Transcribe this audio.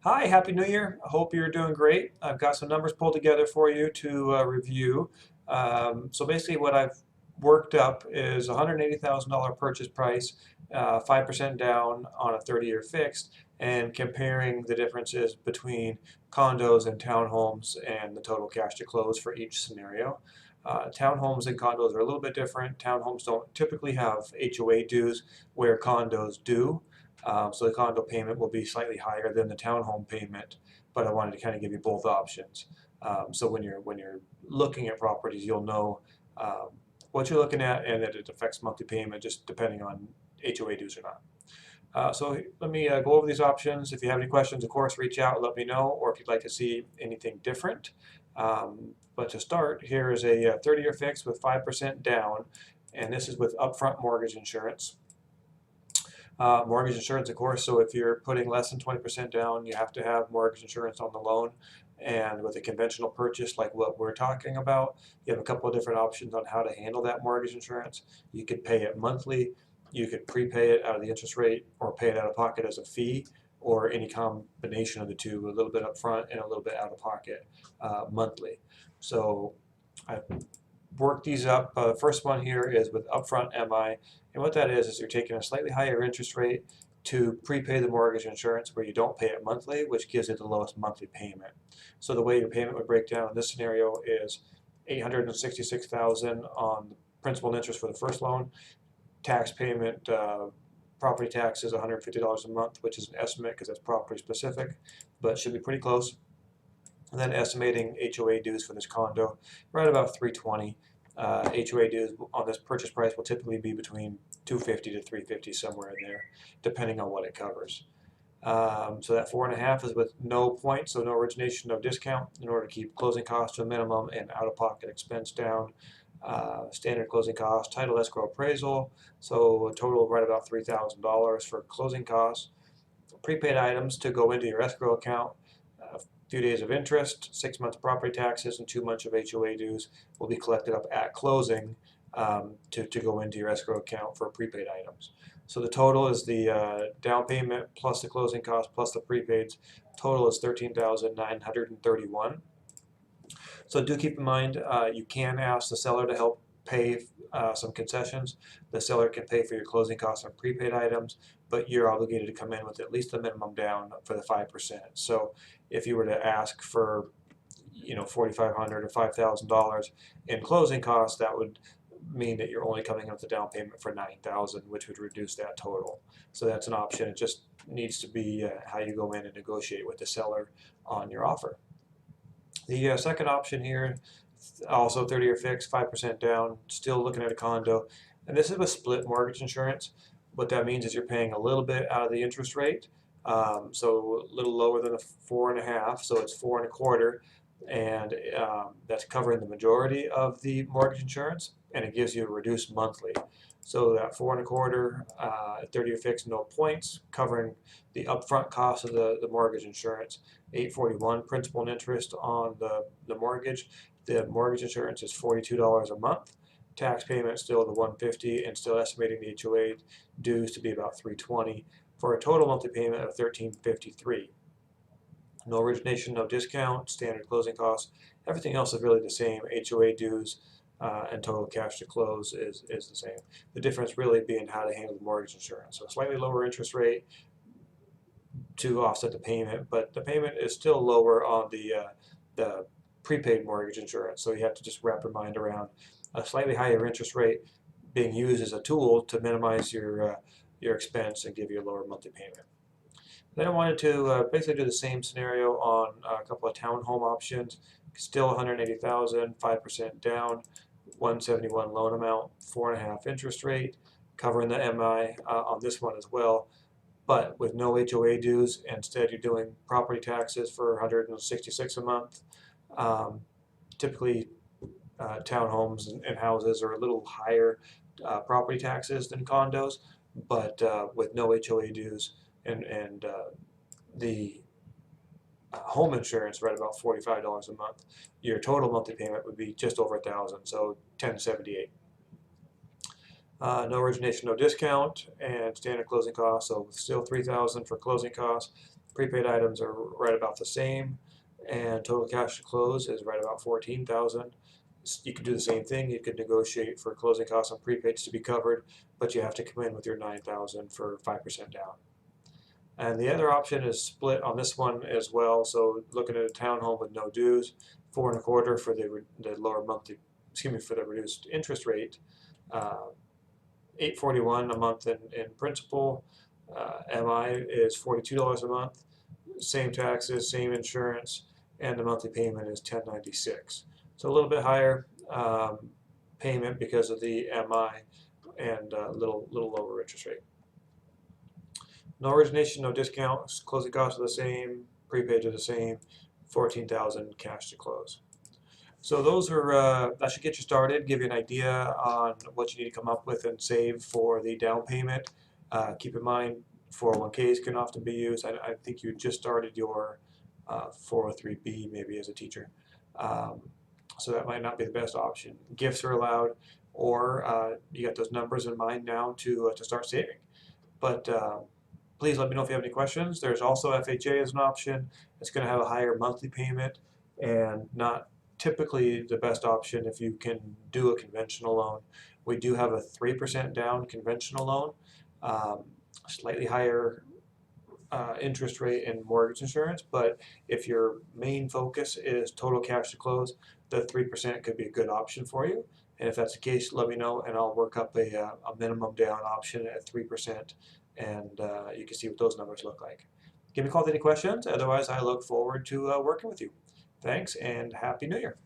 Hi, Happy New Year. I hope you're doing great. I've got some numbers pulled together for you to review. So basically what I've worked up is $180,000 purchase price, 5% down on a 30-year fixed, and comparing the differences between condos and townhomes and the total cash to close for each scenario. Townhomes and condos are a little bit different. Townhomes don't typically have HOA dues where condos do. So the condo payment will be slightly higher than the townhome payment, but I wanted to kind of give you both options. So when you're looking at properties, you'll know um, what you're looking at and that it affects monthly payment just depending on HOA dues or not. So let me go over these options. If you have any questions, of course, reach out, let me know, or if you'd like to see anything different. But to start, here is a 30-year fix with 5% down, and this is with upfront mortgage insurance. Mortgage insurance, of course, so if you're putting less than 20% down, you have to have mortgage insurance on the loan. And with a conventional purchase like what we're talking about, you have a couple of different options on how to handle that mortgage insurance. You could pay it monthly, you could prepay it out of the interest rate, or pay it out of pocket as a fee, or any combination of the two, a little bit up front and a little bit out of pocket monthly. So I work these up. The first one here is with upfront MI, and what that is you're taking a slightly higher interest rate to prepay the mortgage insurance where you don't pay it monthly, which gives you the lowest monthly payment. So the way your payment would break down in this scenario is $866,000 on the principal and interest for the first loan, tax payment, property tax is $150 a month, which is an estimate because that's property specific, but should be pretty close. And then estimating HOA dues for this condo, right about 320. HOA dues on this purchase price will typically be between 250 to 350, somewhere in there, depending on what it covers. So that 4.5 is with no points, so no origination, no discount, in order to keep closing costs to a minimum and out-of-pocket expense down. Standard closing costs, title, escrow, appraisal, so a total of right about $3,000 for closing costs. Prepaid items to go into your escrow account, a few days of interest, 6 months property taxes, and 2 months of HOA dues will be collected up at closing to go into your escrow account for prepaid items. So the total is the down payment plus the closing cost plus the prepaids. Total is $13,931. So do keep in mind you can ask the seller to help pay some concessions. The seller can pay for your closing costs on prepaid items, but you're obligated to come in with at least the minimum down for the 5%. So if you were to ask for, $4,500 or $5,000 in closing costs, that would mean that you're only coming in with a down payment for $9,000, which would reduce that total. So that's an option. It just needs to be how you go in and negotiate with the seller on your offer. The second option here, also 30-year fixed, 5% down, still looking at a condo. And this is with split mortgage insurance. What that means is you're paying a little bit out of the interest rate, so a little lower than a 4.5, so it's 4.25, and that's covering the majority of the mortgage insurance, and it gives you a reduced monthly. So that 4.25, 30-year fixed, no points, covering the upfront cost of the mortgage insurance. 841 principal and interest on the mortgage. The mortgage insurance is $42 a month. Tax payment still the 150, and still estimating the HOA dues to be about 320 for a total monthly payment of 1353. No origination, no discount, standard closing costs. Everything else is really the same. HOA dues and total cash to close is the same. The difference really being how to handle the mortgage insurance. So slightly lower interest rate to offset the payment, but the payment is still lower on the prepaid mortgage insurance. So you have to just wrap your mind around a slightly higher interest rate being used as a tool to minimize your expense and give you a lower monthly payment. Then I wanted to basically do the same scenario on a couple of townhome options. Still 180,000, 5% down, 171 loan amount, 4.5 interest rate, covering the MI on this one as well, but with no HOA dues. Instead, you're doing property taxes for 166 a month. Typically, townhomes and houses are a little higher property taxes than condos, but with no HOA dues and the home insurance right about $45 a month, your total monthly payment would be just over 1,000, so 1078. No origination, no discount, and standard closing costs, so still 3,000 for closing costs, Prepaid items are right about the same, and total cash to close is right about 14,000. You could do the same thing. You could negotiate for closing costs on prepaids to be covered, but you have to come in with your 9,000 for 5% down. And the other option is split on this one as well. So looking at a townhome with no dues, 4.25 for the lower monthly, excuse me, for the reduced interest rate, $841 a month in principal. MI is $42 a month. Same taxes, same insurance, and the monthly payment is $1096. So a little bit higher payment because of the MI and a little lower interest rate. No origination, no discounts. Closing costs are the same. Prepaid are the same. 14,000 cash to close. So those are that should get you started. Give you an idea on what you need to come up with and save for the down payment. Keep in mind 401ks can often be used. I think you just started your 403b maybe as a teacher, so that might not be the best option. Gifts are allowed, or you got those numbers in mind now to start saving. But please let me know if you have any questions. There's also FHA as an option. It's going to have a higher monthly payment and not typically the best option if you can do a conventional loan. We do have a 3% down conventional loan, slightly higher interest rate and mortgage insurance, but if your main focus is total cash to close, the 3% could be a good option for you. And if that's the case, let me know and I'll work up a minimum down option at 3%, and you can see what those numbers look like. Give me a call with any questions. Otherwise, I look forward to working with you. Thanks and Happy New Year.